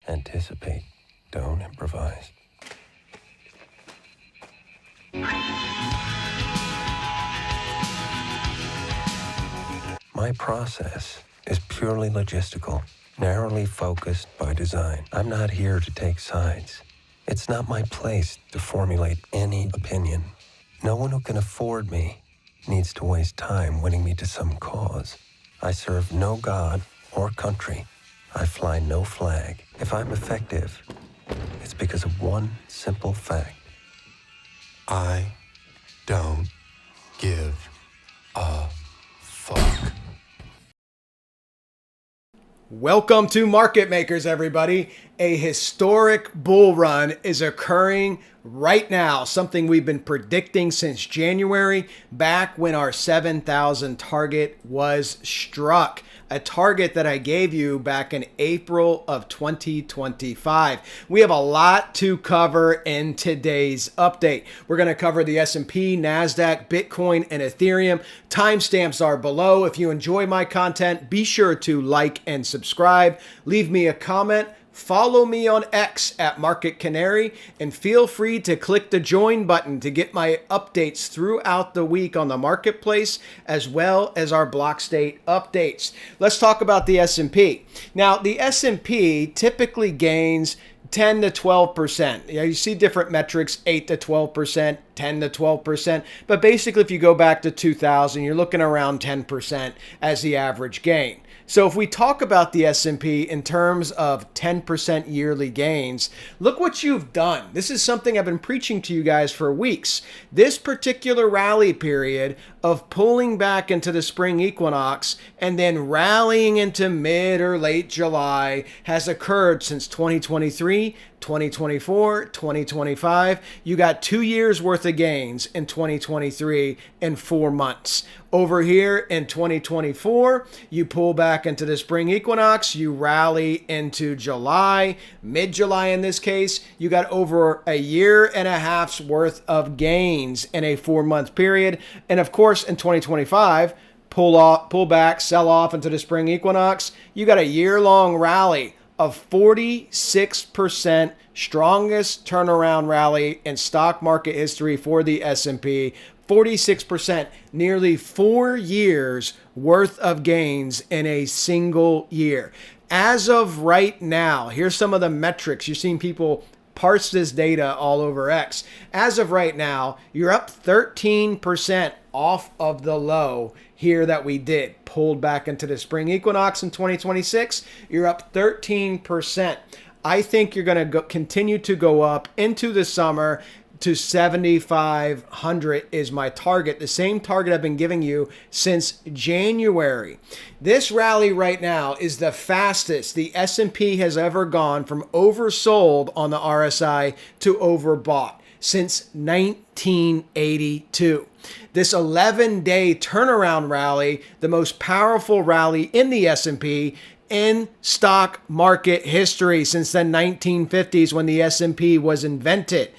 Anticipate, don't improvise. My process is purely logistical, narrowly focused by design. I'm not here to take sides. It's not my place to formulate any opinion. No one who can afford me needs to waste time winning me to some cause. I serve no god or country. I fly no flag. If I'm effective, it's because of one simple fact. I don't give a fuck. Welcome to Market Makers, everybody. A historic bull run is occurring right now, something we've been predicting since January, back when our 7,000 target was struck. A target that I gave you back in April of 2025. We have a lot to cover in today's update. We're going to cover the S&P, NASDAQ, Bitcoin, and Ethereum. Timestamps are below. If you enjoy my content, be sure to like and subscribe. Leave me a comment. Follow me on X at Market Canary, and feel free to click the join button to get my updates throughout the week on the marketplace, as well as our block state updates. Let's talk about the S&P. Now, the S&P typically gains 10 to 12%. You see different metrics, 8 to 12%, 10 to 12%. But basically, if you go back to 2000, you're looking around 10% as the average gain. So if we talk about the S&P in terms of 10% yearly gains, look what you've done. This is something I've been preaching to you guys for weeks. This particular rally period of pulling back into the spring equinox and then rallying into mid or late July has occurred since 2023, 2024, 2025. You got 2 years worth of gains in 2023 in 4 months. Over here in 2024, you pull back into the spring equinox, you rally into July, mid-July in this case, you got over a year and a half's worth of gains in a 4-month period. And of course, in 2025, pull back, sell off into the spring equinox, you got a year-long rally of 46%, strongest turnaround rally in stock market history for the S&P. 46%, nearly 4 years worth of gains in a single year. As of right now, here's some of the metrics. You're seeing people parse this data all over X. As of right now, you're up 13% off of the low here that we did. Pulled back into the spring equinox in 2026, you're up 13%. I think you're going to continue to go up into the summer to 7,500 is my target, the same target I've been giving you since January. This rally right now is the fastest the S&P has ever gone from oversold on the RSI to overbought since 1982. This 11-day turnaround rally, the most powerful rally in the S&P in stock market history since the 1950s when the S&P was invented.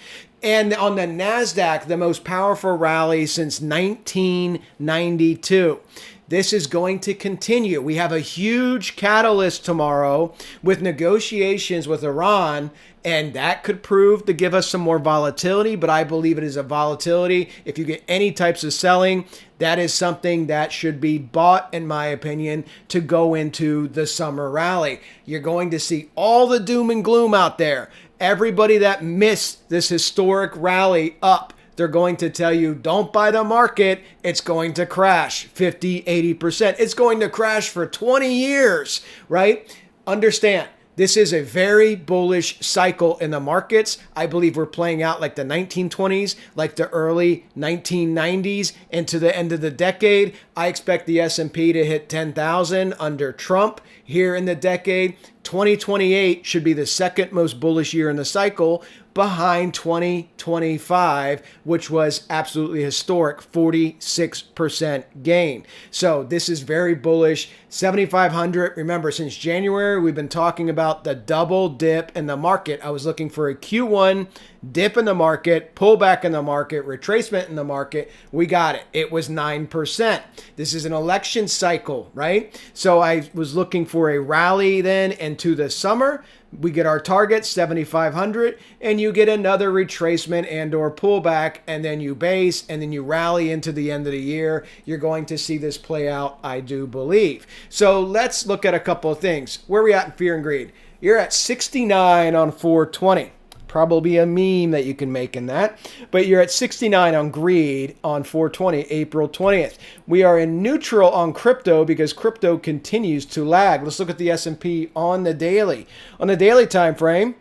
And on the NASDAQ, the most powerful rally since 1992. This is going to continue. We have a huge catalyst tomorrow with negotiations with Iran, and that could prove to give us some more volatility, but I believe it is a volatility. If you get any types of selling, that is something that should be bought, in my opinion, to go into the summer rally. You're going to see all the doom and gloom out there. Everybody that missed this historic rally up, they're going to tell you, don't buy the market. It's going to crash 50, 80%. It's going to crash for 20 years, right? Understand, this is a very bullish cycle in the markets. I believe we're playing out like the 1920s, like the early 1990s into the end of the decade. I expect the S&P to hit 10,000 under Trump here in the decade. 2028 should be the second most bullish year in the cycle, behind 2025, which was absolutely historic, 46% gain. So this is very bullish. 7,500. Remember, since January, we've been talking about the double dip in the market. I was looking for a Q1 dip in the market, pullback in the market, retracement in the market. We got it. It was 9%. This is an election cycle, right? So I was looking for a rally then in into the summer. We get our target 7,500, and you get another retracement and or pullback, and then you base, and then you rally into the end of the year. You're going to see this play out, I do believe. So let's look at a couple of things. Where are we at in fear and greed? You're at 69 on 420. Probably a meme that you can make in that. But you're at 69 on greed on 420, April 20th. We are in neutral on crypto because crypto continues to lag. Let's look at the S&P on the daily. On the daily time frame,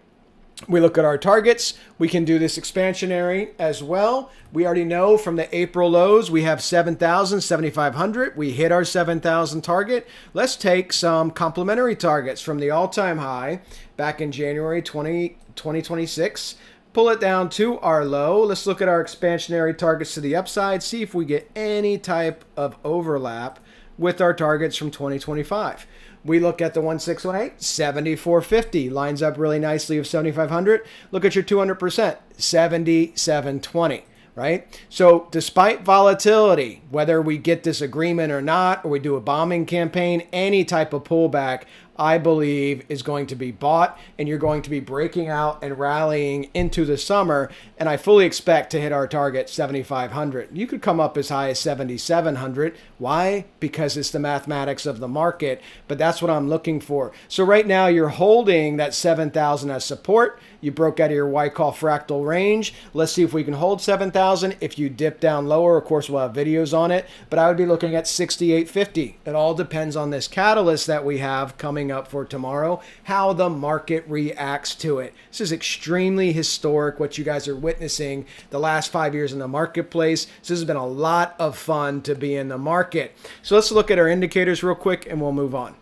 we look at our targets. We can do this expansionary as well. We already know from the April lows, we have 7,000, 7,500. We hit our 7,000 target. Let's take some complementary targets from the all-time high back in January 2026. Pull it down to our low. Let's look at our expansionary targets to the upside. See if we get any type of overlap with our targets from 2025. We look at the 1618, 7450, lines up really nicely with 7500. Look at your 200%, 7720, right? So despite volatility, whether we get this agreement or not, or we do a bombing campaign, any type of pullback, I believe is going to be bought, and you're going to be breaking out and rallying into the summer. And I fully expect to hit our target 7,500. You could come up as high as 7,700. Why? Because it's the mathematics of the market, but that's what I'm looking for. So right now you're holding that 7,000 as support. You broke out of your Wyckoff fractal range. Let's see if we can hold 7,000. If you dip down lower, of course, we'll have videos on it, but I would be looking at 6,850. It all depends on this catalyst that we have coming up for tomorrow, how the market reacts to it. This is extremely historic, what you guys are witnessing the last 5 years in the marketplace. This has been a lot of fun to be in the market. So let's look at our indicators real quick and we'll move on.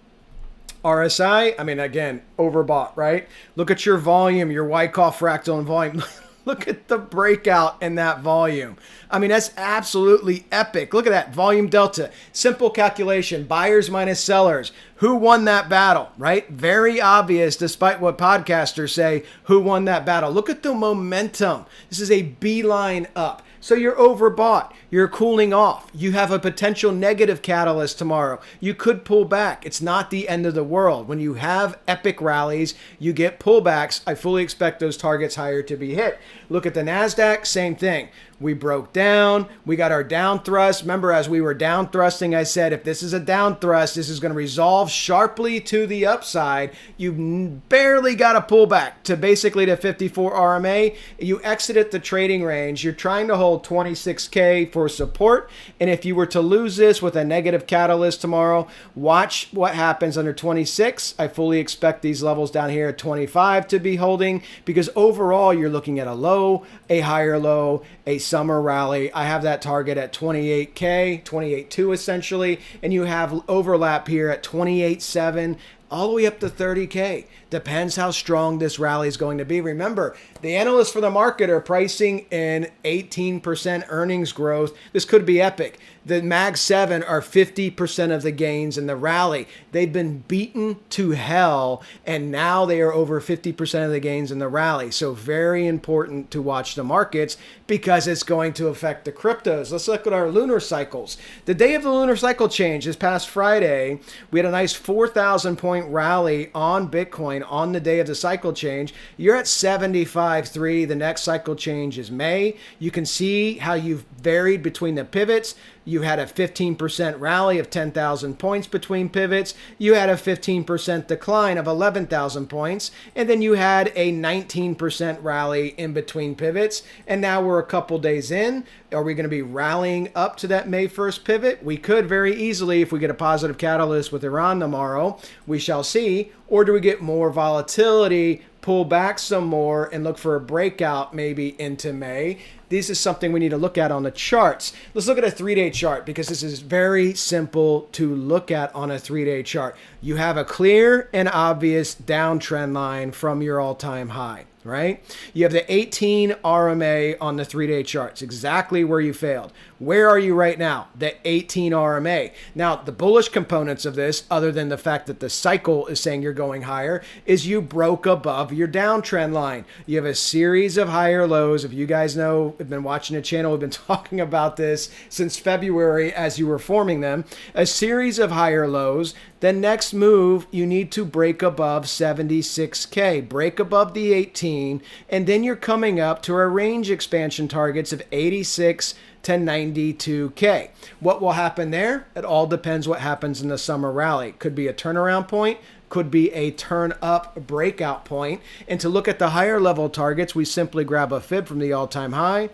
RSI, I mean, again, overbought, right? Look at your volume, your Wyckoff fractal and volume. Look at the breakout in that volume. I mean, that's absolutely epic. Look at that volume delta. Simple calculation, buyers minus sellers. Who won that battle, right? Very obvious, despite what podcasters say, who won that battle. Look at the momentum. This is a beeline up. So you're overbought. You're cooling off. You have a potential negative catalyst tomorrow. You could pull back. It's not the end of the world. When you have epic rallies, you get pullbacks. I fully expect those targets higher to be hit. Look at the NASDAQ, same thing. We broke down. We got our down thrust. Remember, as we were down thrusting, I said, if this is a down thrust, this is going to resolve sharply to the upside. You barely got a pullback to basically the 54 RMA. You exited the trading range. You're trying to hold 26K for support. And if you were to lose this with a negative catalyst tomorrow, watch what happens under 26. I fully expect these levels down here at 25 to be holding, because overall you're looking at a low, a higher low, a summer rally. I have that target at 28K, 28.2 essentially, and you have overlap here at 28.7 all the way up to 30K. Depends how strong this rally is going to be. Remember, the analysts for the market are pricing in 18% earnings growth. This could be epic. The Mag 7 are 50% of the gains in the rally. They've been beaten to hell, and now they are over 50% of the gains in the rally. So very important to watch the markets because it's going to affect the cryptos. Let's look at our lunar cycles. The day of the lunar cycle change this past Friday, we had a nice 4,000 point rally on Bitcoin on the day of the cycle change. You're at 75.3. The next cycle change is May. You can see how you've varied between the pivots. You had a 15% rally of 10,000 points between pivots. You had a 15% decline of 11,000 points. And then you had a 19% rally in between pivots. And now we're a couple days in. Are we going to be rallying up to that May 1st pivot? We could very easily if we get a positive catalyst with Iran tomorrow. We shall see. Or do we get more volatility, pull back some more, and look for a breakout maybe into May? This is something we need to look at on the charts. Let's look at a 3-day chart because this is very simple to look at on a 3-day chart. You have a clear and obvious downtrend line from your all-time high, right? You have the 18 RMA on the 3-day charts, exactly where you failed. Where are you right now? The 18 RMA. Now, the bullish components of this, other than the fact that the cycle is saying you're going higher, is you broke above your downtrend line. You have a series of higher lows. If you guys know, have been watching the channel, we've been talking about this since February as you were forming them. A series of higher lows. The next move, you need to break above 76K, break above the 18, and then you're coming up to our range expansion targets of 86 to 92K. What will happen there? It all depends what happens in the summer rally. Could be a turnaround point, could be a turn up breakout point. And to look at the higher level targets, we simply grab a fib from the all-time high,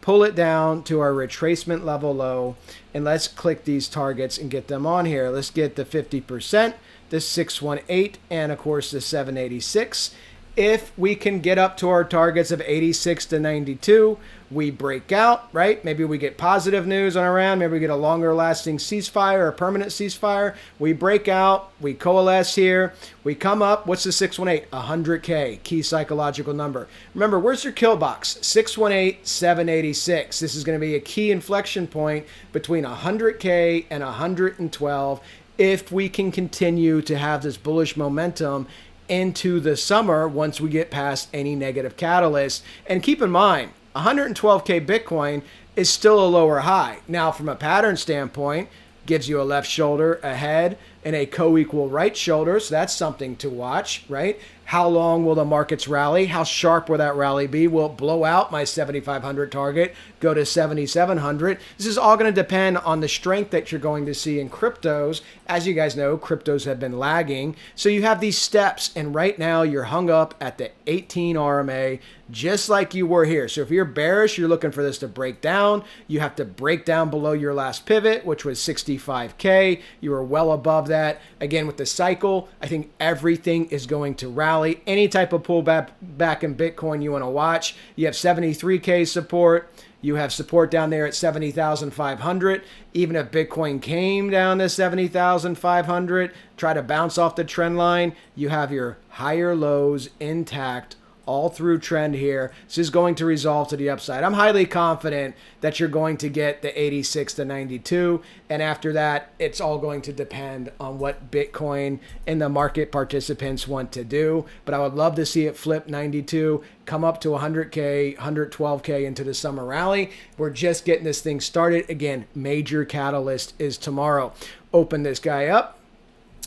pull it down to our retracement level low, and let's click these targets and get them on here. Let's get the 50%, the 618, and of course the 786. If we can get up to our targets of 86 to 92, we break out, right? Maybe we get positive news on Iran. Maybe we get a longer lasting ceasefire or a permanent ceasefire. We break out, we coalesce here, we come up. What's the 618? 100K, key psychological number. Remember, where's your kill box? 618, 786. This is going to be a key inflection point between 100K and 112 if we can continue to have this bullish momentum into the summer once we get past any negative catalyst. And keep in mind, 112K Bitcoin is still a lower high. Now, from a pattern standpoint, gives you a left shoulder, a head, and a co-equal right shoulder. So that's something to watch, right? How long will the markets rally? How sharp will that rally be? Will it blow out my 7,500 target, go to 7,700? This is all going to depend on the strength that you're going to see in cryptos. As you guys know, cryptos have been lagging. So you have these steps, and right now you're hung up at the 18 RMA, just like you were here. So if you're bearish, you're looking for this to break down. You have to break down below your last pivot, which was 65K. You were well above that. Again, with the cycle, I think everything is going to rally. Any type of pullback back in Bitcoin you want to watch. You have 73K support. You have support down there at 70,500. Even if Bitcoin came down to 70,500, try to bounce off the trend line, you have your higher lows intact all through trend here. This is going to resolve to the upside. I'm highly confident that you're going to get the 86 to 92. And after that, it's all going to depend on what Bitcoin and the market participants want to do. But I would love to see it flip 92, come up to 100K, 112K into the summer rally. We're just getting this thing started. Again, major catalyst is tomorrow. Open this guy up.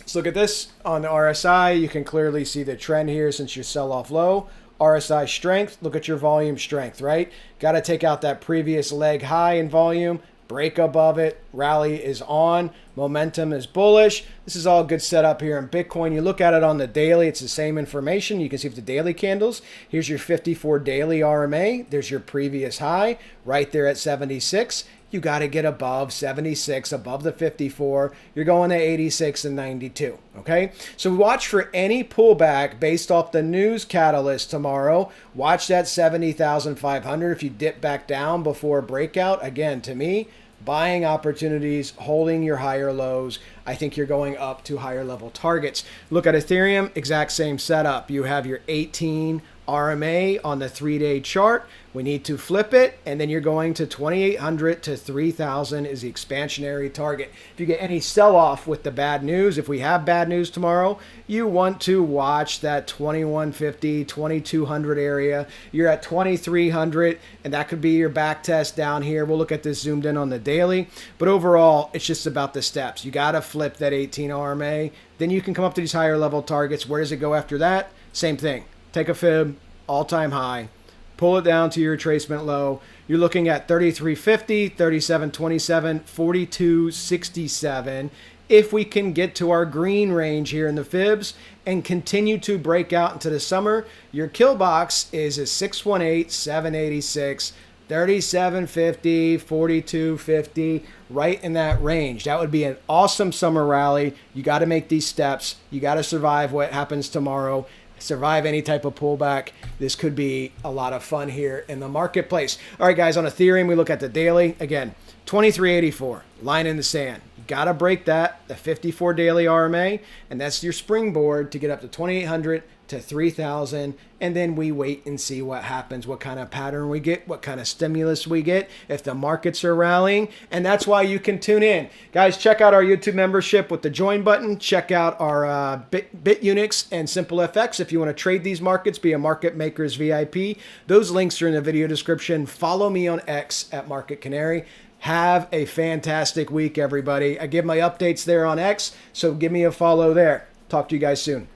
Let's look at this on the RSI. You can clearly see the trend here since your sell-off low. RSI strength, look at your volume strength, right? Got to take out that previous leg high in volume, break above it, rally is on, momentum is bullish. This is all good setup here in Bitcoin. You look at it on the daily, it's the same information. You can see the daily candles. Here's your 54 daily RMA. There's your previous high right there at 76. You got to get above 76, above the 54. You're going to 86 and 92, okay? So watch for any pullback based off the news catalyst tomorrow. Watch that 70,500 if you dip back down before breakout. Again, to me, buying opportunities, holding your higher lows. I think you're going up to higher level targets. Look at Ethereum, exact same setup. You have your 18 RMA on the 3-day chart. We need to flip it, and then you're going to 2,800 to 3,000 is the expansionary target. If you get any sell-off with the bad news, if we have bad news tomorrow, you want to watch that 2,150, 2,200 area. You're at 2,300, and that could be your back test down here. We'll look at this zoomed in on the daily, but overall, it's just about the steps. You got to flip that 18 RMA, then you can come up to these higher level targets. Where does it go after that? Same thing. Take a fib, all-time high, pull it down to your retracement low. You're looking at 33.50, 37.27, 42.67. If we can get to our green range here in the fibs and continue to break out into the summer, your kill box is a 618, 786, 37.50, 42.50, right in that range. That would be an awesome summer rally. You got to make these steps. You got to survive what happens tomorrow. Survive any type of pullback. This could be a lot of fun here in the marketplace. All right, guys, on Ethereum, we look at the daily. Again, 2384, line in the sand. Got to break that, the 54 daily RMA, and that's your springboard to get up to 2,800 to 3,000, and then we wait and see what happens, what kind of pattern we get, what kind of stimulus we get, if the markets are rallying, and that's why you can tune in. Guys, check out our YouTube membership with the join button. Check out our BitUnix and SimpleFX if you want to trade these markets, be a Market Makers VIP. Those links are in the video description. Follow me on X at Market Canary. Have a fantastic week, everybody. I give my updates there on X, so give me a follow there. Talk to you guys soon.